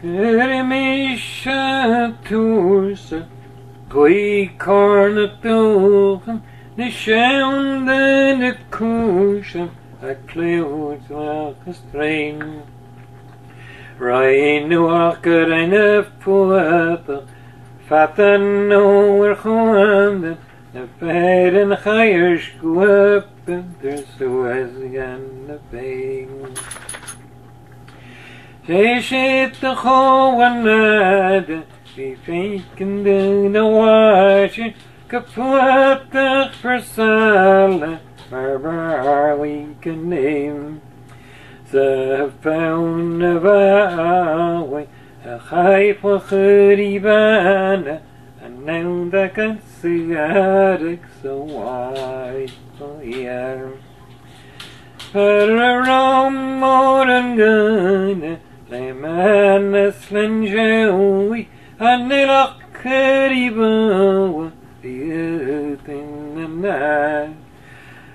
Misha Tursa, Gui Cornatuchen, the sound and the cushion, I clouds like a string. Ryan Walker and a poeta, Fatan nowhere Honden, the bed and higher go up, and there's the Wessie and the bang. She shit the hoe and lad, be faking in the washing, Fuadach for Sala, Marbar we can name. The pound of a high for Huribana, and now the can see Fuadach so wide for year. For around more than good. Le man a slenjoui, and they lock Huribo, the earth in the night.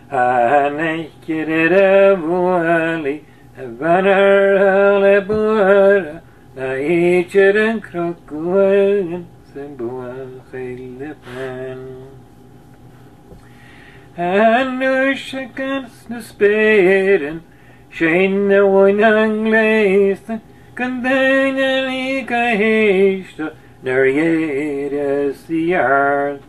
A naked a boily, a banner a boara, na eacher and crocodile, and boil the pan. And nush against the spade, Shane the one anglaist, contain any gaidheal, nor yet as the yard.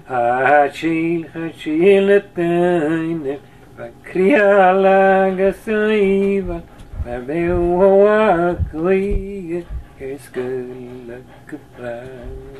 Ha chill at the Bakriala Gasaiva, Babel Wakli, his good luck.